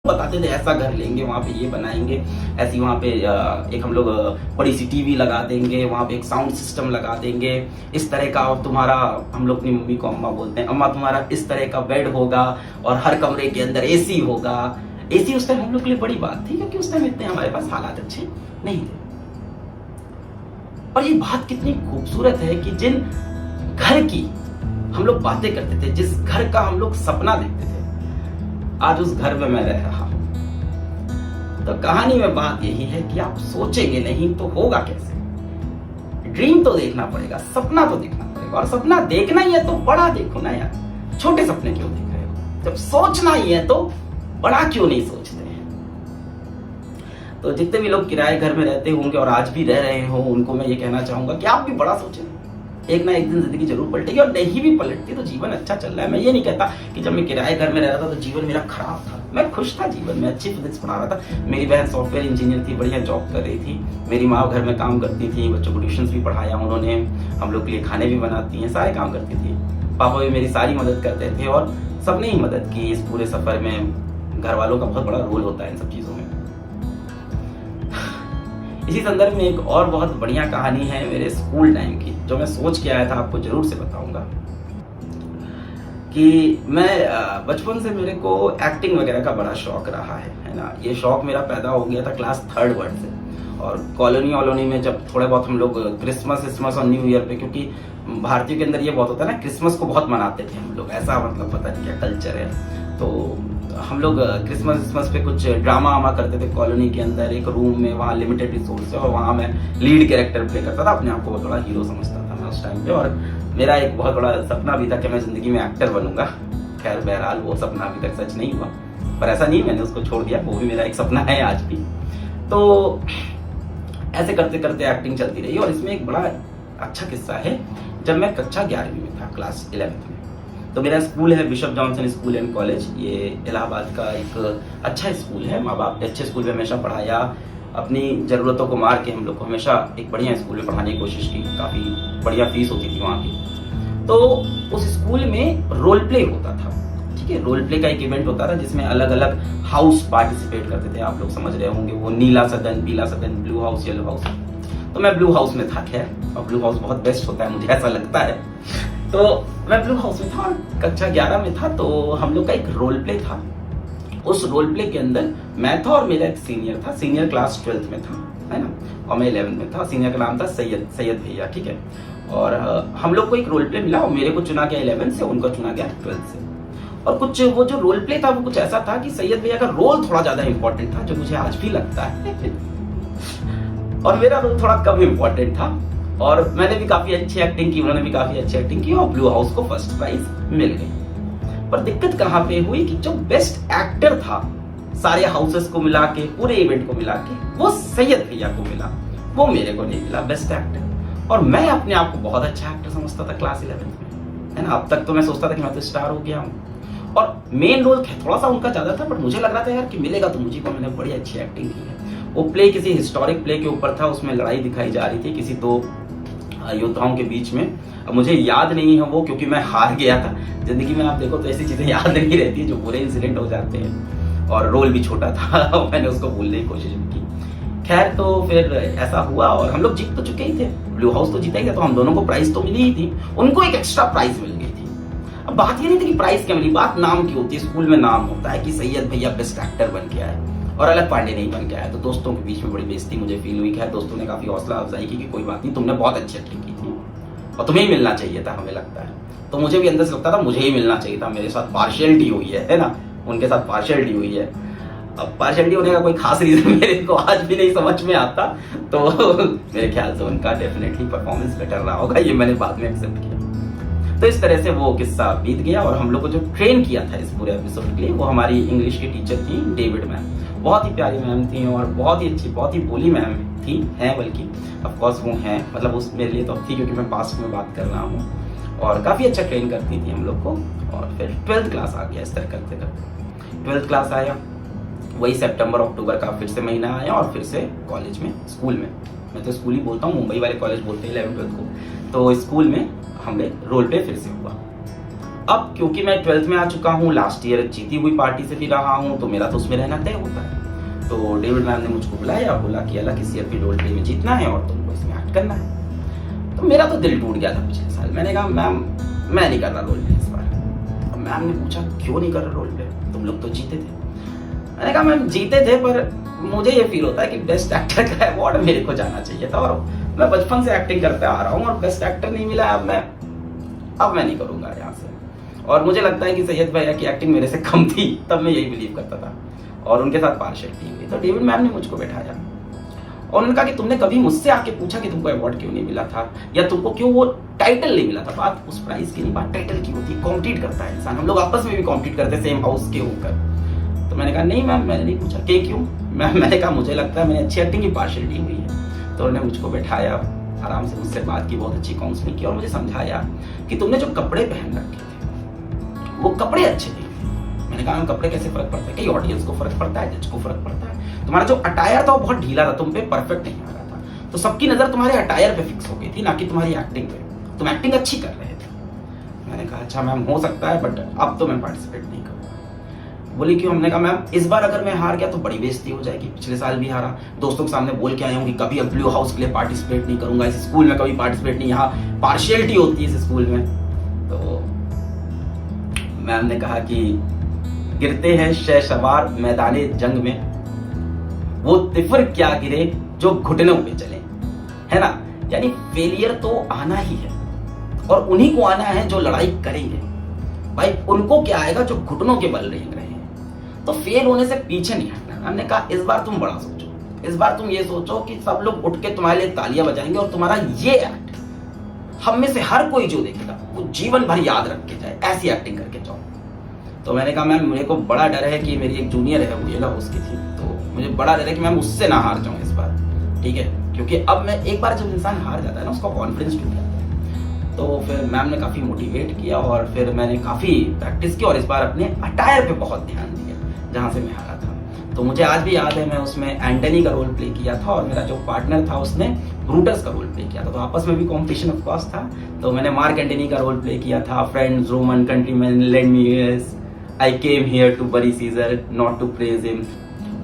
बताते थे ऐसा घर लेंगे, वहाँ पे ये बनाएंगे, ऐसी वहाँ पे एक हम लोग बड़ी सी टीवी लगा देंगे, वहाँ पे एक साउंड सिस्टम लगा देंगे, इस तरह का तुम्हारा, हम लोग अपनी मम्मी को अम्मा बोलते हैं, अम्मा तुम्हारा इस तरह का बेड होगा और हर कमरे के अंदर एसी होगा। एसी उस टाइम हम लोग के लिए बड़ी बात थी क्योंकि उस टाइम इतने हमारे पास हालात अच्छे नहीं थे। और ये बात कितनी खूबसूरत है कि जिन घर की हम लोग बातें करते थे, जिस घर का हम लोग सपना देखते थे, आज उस घर में मैं रह रहा हूं। तो कहानी में बात यही है कि आप सोचेंगे नहीं तो होगा कैसे। ड्रीम तो देखना पड़ेगा, सपना तो देखना पड़ेगा, और सपना देखना ही है तो बड़ा देखो ना यार, छोटे सपने क्यों देख रहे हो? जब सोचना ही है तो बड़ा क्यों नहीं सोचते हैं? तो जितने भी लोग किराए घर में रहते होंगे और आज भी रह रहे हो, उनको मैं ये कहना चाहूंगा कि आप भी बड़ा सोचें। एक ना एक दिन जिंदगी जरूर पलटेगी, और नहीं भी पलटती तो जीवन अच्छा चल रहा है। मैं ये नहीं कहता कि जब मैं किराए घर में रह रहा था तो जीवन मेरा खराब था। मैं खुश था जीवन में, अच्छी फिजिक्स पढ़ा रहा था। मेरी बहन सॉफ्टवेयर इंजीनियर थी, बढ़िया जॉब कर रही थी। मेरी माँ घर में काम करती थी, बच्चों को ट्यूशन भी पढ़ाया उन्होंने, हम लोग के लिए खाने भी बनाती हैं, सारे काम करती थी। पापा भी मेरी सारी मदद करते थे, और सबने ही मदद की इस पूरे सफर में। घर वालों का बहुत बड़ा रोल होता है इन सब चीजों में। इसी संदर्भ में एक और बहुत बढ़िया कहानी है मेरे स्कूल टाइम की, जो मैं सोच के आया था, आपको जरूर से बताऊंगा। कि मैं बचपन से मेरे को एक्टिंग वगैरह का बड़ा शौक रहा है ना। ये शौक मेरा पैदा हो गया था क्लास 3rd वर्ड से। और कॉलोनी में जब थोड़े बहुत हम लोग क्रिसमस और न्यू ईयर पे, क्योंकि भारतीयों के अंदर ये बहुत होता है ना, क्रिसमस को बहुत मनाते थे हम लोग, ऐसा मतलब पता नहीं क्या कल्चर है। तो हम लोग क्रिसमस पे कुछ ड्रामा वामा करते थे कॉलोनी के अंदर, एक रूम में, वहाँ लिमिटेड रिसोर्स है, और वहाँ मैं लीड कैरेक्टर प्ले करता था। अपने आप को बहुत बड़ा हीरो समझता था मैं उस टाइम पे, और मेरा एक बहुत बड़ा सपना भी था कि मैं जिंदगी में एक्टर बनूंगा। खैर बहरहाल वो सपना अभी तक सच नहीं हुआ, पर ऐसा नहीं, मैंने उसको छोड़ दिया, वो भी मेरा एक सपना है आज भी। तो ऐसे करते करते एक्टिंग चलती रही। और इसमें एक बड़ा अच्छा किस्सा है, जब मैं कक्षा 11वीं में था, क्लास 11th में, तो मेरा स्कूल है bishop Johnson school and college. ये इलाहाबाद का एक अच्छा स्कूल है। माँ बाप ने अच्छे स्कूल में हमेशा पढ़ाया, अपनी जरूरतों को मार के हम लोग को हमेशा एक बढ़िया स्कूल में पढ़ाने की कोशिश की। काफी बढ़िया फीस होती थी वहाँ की। तो उस स्कूल में रोल प्ले होता था, ठीक है। रोल प्ले का एक इवेंट होता था जिसमें अलग अलग हाउस पार्टिसिपेट करते थे। आप लोग समझ रहे होंगे, वो नीला सदन, पीला सदन, ब्लू हाउस, येलो हाउस। तो मैं ब्लू हाउस में था। खैर, और ब्लू हाउस बहुत बेस्ट होता है, मुझे ऐसा लगता है। तो मैं ब्लू हाउस में था और कक्षा 11 में था। तो हम लोग का एक रोल प्ले था। उस रोल प्ले के अंदर मैं था और मेरा एक सीनियर था। सीनियर क्लास 12th में था, है ना, और मैं 11th में था। सीनियर का नाम था सैयद भैया, ठीक है। और हम लोग को एक रोल प्ले मिला, और मेरे को चुना गया 11th से, उनको चुना गया 12th से। और कुछ वो जो रोल प्ले था वो कुछ ऐसा था कि सैयद भैया का रोल थोड़ा ज्यादा इंपॉर्टेंट था, जो मुझे आज भी लगता है। और मेरा रोल थोड़ा कम इंपॉर्टेंट था। और मैंने भी काफी अच्छी एक्टिंग की, उन्होंने भी काफी अच्छी एक्टिंग की, और ब्लू हाउस को फर्स्ट प्राइज मिल गई। पर दिक्कत कहाँ पे हुई कि जो बेस्ट एक्टर था सारे हाउसेस को मिला के, पूरे इवेंट को मिला के, वो सैयद भैया को मिला, वो मेरे को नहीं मिला बेस्ट एक्टर। और मैं अपने आप को बहुत अच्छा एक्टर समझता था क्लास 11th में, है ना। अब तक तो मैं सोचता था कि मैं तो स्टार हो गया हूँ। और मेन रोल थोड़ा सा उनका ज्यादा था, बट मुझे लग रहा था यार कि मिलेगा तो मुझे को, मैंने बड़ी अच्छी एक्टिंग की है। वो प्ले किसी हिस्टोरिक प्ले के ऊपर था, उसमें लड़ाई दिखाई जा रही थी किसी दो योद्धाओं के बीच में। अब मुझे याद नहीं है वो, क्योंकि मैं हार गया था। जिंदगी में आप देखो तो ऐसी चीजें याद नहीं रहती, जो पूरे इंसिडेंट हो जाते हैं। और रोल भी छोटा था, मैंने उसको भूलने की कोशिश भी की। खैर, तो फिर ऐसा हुआ और हम लोग जीत तो चुके ही थे, ब्लू हाउस तो जीता ही था, तो हम दोनों को प्राइज तो मिली ही थी। उनको एक एक्स्ट्रा प्राइज मिल गई थी। अब बात ये नहीं थी कि प्राइज क्या मिली, बात नाम की होती है। स्कूल में नाम होता है कि सैयद भैया बेस्ट एक्टर बन के आए और अलग पांडे नहीं बन के आया। तो दोस्तों के बीच में बड़ी बेइज्जती मुझे फील हुई। खैर, दोस्तों ने काफी हौसला अफजाई की कि कोई बात नहीं, तुमने बहुत अच्छी एक्टिंग की थी और तुम्हें ही मिलना चाहिए था, हमें लगता है। तो मुझे भी अंदर से लगता था मुझे ही मिलना चाहिए था, मेरे साथ पार्शियलिटी हुई है ना, उनके साथ पार्शियलिटी हुई है। अब पार्शियलिटी होने का कोई खास रीजन मेरे को आज भी नहीं समझ में आता। तो मेरे ख्याल से उनका डेफिनेटली परफॉर्मेंस बेटर रहा होगा, ये मैंने बाद में एक्सेप्ट किया। तो इस तरह से वो किस्सा बीत गया। और हम लोग को जो ट्रेन किया था इस पूरे एपिसोड के लिए, वो हमारी इंग्लिश की टीचर थी, डेविड मैम। बहुत ही प्यारी मैम थी और बहुत ही अच्छी, बहुत ही बोली मैम थी, हैं बल्कि, ऑफ कोर्स वो हैं, मतलब उस मेरे लिए तो थी क्योंकि मैं पास्ट में बात कर रहा हूँ। और काफी अच्छा ट्रेन करती थी हम लोग को। और फिर 12th क्लास आ गया। इस तरह करते करते 12th क्लास आया, वही सितंबर अक्टूबर का फिर से महीना आया, और फिर से कॉलेज में, स्कूल में, मैं तो स्कूल ही बोलता हूँ, मुंबई वाले कॉलेज बोलते हैं 11th 12th को। तो स्कूल में हमने रोल प्ले फिर से हुआ। अब क्योंकि मैं 12th में आ चुका हूँ, लास्ट ईयर जीती हुई पार्टी से भी रहा हूँ, तो मेरा तो उसमें रहना तय होता है। तो डेविड मैम ने मुझको बुलाया, बोला कि अलग किसी अपनी रोल प्ले में जीतना है और तुमको इसमें एक्ट करना है। तो मेरा तो दिल टूट गया था पिछले साल। मैंने कहा मैम मैं नहीं कर रहा रोल प्ले इस बार। मैम ने पूछा क्यों नहीं कर रहे रोल प्ले, तुम लोग तो जीते थे। मैंने कहा मैम जीते थे, पर मुझे ये फील होता है कि बेस्ट एक्टर का अवार्ड मेरे को जाना चाहिए था, और मैं बचपन से एक्टिंग करते आ रहा हूँ और बेस्ट एक्टर नहीं मिला। अब मैं नहीं करूंगा यहाँ से। और मुझे लगता है कि सैयद भैया की एक्टिंग मेरे से कम थी, तब मैं यही बिलीव करता था और उनके साथ पार्शियलिटी हुई। तो डेविड मैम ने मुझको बैठाया और उन्होंने कहा कि तुमने कभी मुझसे आके पूछा कि तुमको अवार्ड क्यों नहीं मिला था, या तुमको क्यों वो टाइटल नहीं मिला था। बात उस प्राइस की नहीं, बात टाइटल की होती है। कॉम्पीट करता है इंसान, हम लोग आपस में भी कॉम्पीट करते हैं सेम हाउस के होकर। तो मैंने कहा नहीं मैम मैंने नहीं पूछा। क्यों? मैंने कहा मुझे लगता है मैंने अच्छी एक्टिंग की पार्शियलिटी हुई है। तो उन्होंने मुझको बैठाया, आराम से मुझसे बात की, बहुत अच्छी काउंसलिंग की और मुझे समझाया कि तुमने जो कपड़े पहन रखे थे वो कपड़े अच्छे थे। मैंने कहा कपड़े कैसे फर्क पड़ता है? कई ऑडियंस को फर्क पड़ता है, जज को फर्क पड़ता है। तुम्हारा जो अटायर था वो बहुत ढीला था, तुम पे परफेक्ट नहीं आ रहा था, तो सबकी नजर तुम्हारे अटायर पे फिक्स हो गई थी, ना कि तुम्हारी एक्टिंग पे। तुम एक्टिंग अच्छी कर रहे थे। मैंने कहा अच्छा मैम हो सकता है, बट अब तो मैं पार्टिसिपेट नहीं करूंगा। बोली क्यों? हमने कहा मैम इस बार अगर मैं हार गया तो बड़ी बेइज्जती हो जाएगी। पिछले साल भी हारा, दोस्तों के सामने बोल के आया हूँ कि कभी अब ब्लू हाउस के लिए पार्टिसिपेट नहीं करूंगा, इस स्कूल में कभी पार्टिसिपेट नहीं, यहाँ पार्शियलिटी होती है इस स्कूल में। तो मैम ने कहा कि गिरते हैं शहसवार मैदाने जंग में, वो तिफर क्या गिरे जो घुटनों पे चले, है ना। यानी फेलियर तो आना ही है और उन्हीं को आना है जो लड़ाई करेंगे। भाई उनको क्या आएगा जो घुटनों के बल रेंग रहे हैं। तो फेल होने से पीछे नहीं हटना। हमने कहा इस बार तुम बड़ा सोचो, इस बार तुम ये सोचो कि सब लोग उठ के तुम्हारे लिए तालियां बजाएंगे और तुम्हारा ये एक्ट हम में से हर कोई जो देखेगा वो जीवन भर याद रख के जाए, ऐसी एक्टिंग करके जाओ। तो मैंने कहा मैम मेरे को बड़ा डर है कि मेरी एक जूनियर है, वो येला उसकी थी, तो मुझे बड़ा डर है कि मैम उससे ना हार जाऊं इस बार, ठीक है। क्योंकि अब मैं एक बार जब इंसान हार जाता है ना उसका कॉन्फिडेंस टूट जाता है। तो फिर मैम ने काफी मोटिवेट किया और फिर मैंने काफी प्रैक्टिस की और इस बार अपने अटायर पे बहुत ध्यान दिया जहां से मैं हारा था। तो मुझे आज भी याद है मैं उसमें एंटनी का रोल प्ले किया था और मेरा जो पार्टनर था उसने ब्रूटस का रोल प्ले किया था। तो आपस में भी कॉम्पिटिशन ऑफ कोर्स था। तो मैंने मार्क एंटनी का रोल प्ले किया था। Friends, Roman countrymen, lend me ears, I came here to bury Caesar not to praise him.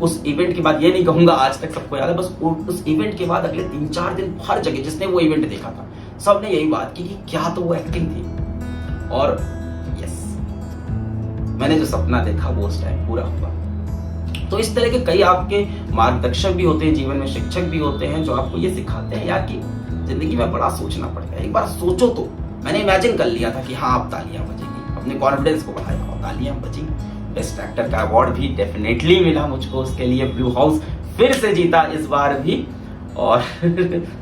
उस इवेंट के बाद ये नहीं कहूंगा आज तक सबको याद है, बस उस इवेंट के बाद अगले 3-4 दिन हर जगह जिसने वो इवेंट देखा था सब ने यही बात की कि क्या तो वो एक्टिंग थी। और यस, मैंने जो सपना देखा वो उस टाइम पूरा हुआ। तो इस तरह के कई आपके मार्गदर्शक भी होते हैं जीवन में, शिक्षक भी होते हैं जो आपको ये सिखाते हैं यार कि जिंदगी में बड़ा सोचना पड़ेगा। एक बार सोचो तो मैंने इमेजिन कर लिया था कि हाँ अब तालियां बजेंगी, अपने कॉन्फिडेंस को बढ़ाया और तालियां बजी। बेस्ट एक्टर का अवार्ड भी डेफिनेटली मिला मुझको, उसके लिए ब्लू हाउस फिर से जीता इस बार भी और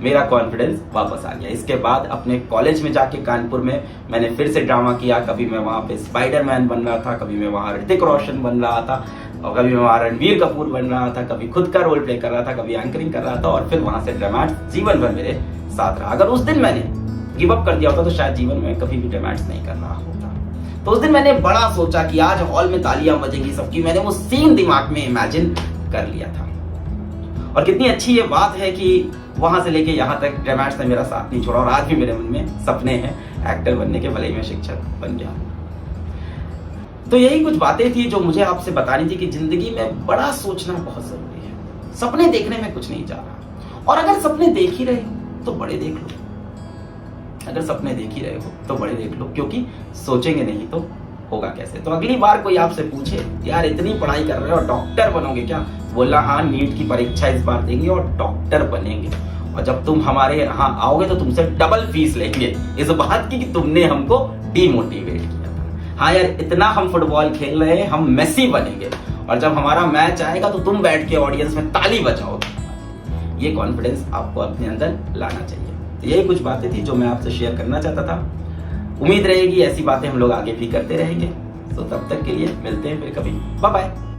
मेरा कॉन्फिडेंस वापस आ गया। इसके बाद अपने कॉलेज में जाके कानपुर में मैंने फिर से ड्रामा किया। कभी मैं वहां पे स्पाइडरमैन बन रहा था, कभी मैं वहां ऋतिक रोशन बन रहा था और कभी मैं वहां रणवीर कपूर बन रहा था, कभी खुद का रोल प्ले कर रहा था, कभी एंकरिंग कर रहा था और फिर वहां से ड्रामेट्स जीवन भर मेरे साथ रहा। अगर उस दिन मैंने गिव अप कर दिया होता तो शायद जीवन में कभी भी ड्रामेट्स नहीं कर रहा होता। तो उस दिन मैंने बड़ा सोचा कि आज हॉल में तालियां बजेंगी सबकी, मैंने वो सीन दिमाग में इमेजिन कर लिया था। और कितनी अच्छी ये बात है कि वहां से लेके यहाँ तक ड्रामेट्स ने मेरा साथ नहीं छोड़ा और आज भी मेरे मन में सपने हैं एक्टर बनने के, भले ही मैं शिक्षक बन गया। तो यही कुछ बातें थी जो मुझे आपसे बतानी थी कि जिंदगी में बड़ा सोचना बहुत जरूरी है। सपने देखने में कुछ नहीं जा रहा, और अगर सपने देख ही रहे हो तो बड़े देख लो। अगर सपने देख ही रहे हो तो बड़े देख लो, क्योंकि सोचेंगे नहीं तो होगा कैसे। तो अगली बार कोई आपसे पूछे यार इतनी पढ़ाई कर रहे हो डॉक्टर बनोगे क्या, बोला हाँ नीट की परीक्षा इस बार देंगे और डॉक्टर बनेंगे, और जब तुम हमारे यहाँ आओगे तो तुमसे डबल फीस लेंगे इस बात की कि तुमने हमको डिमोटिवेट किया था। हाँ यार इतना हम फुटबॉल खेल रहे हैं, हम मेसी बनेंगे, और जब हमारा मैच आएगा तो तुम बैठ के ऑडियंस में ताली बजाओगे। ये कॉन्फिडेंस आपको अपने अंदर लाना चाहिए। तो यही कुछ बातें थी जो मैं आपसे शेयर करना चाहता था। उम्मीद रहेगी ऐसी बातें हम लोग आगे भी करते रहेंगे। तो तब तक के लिए मिलते हैं फिर कभी। Bye bye.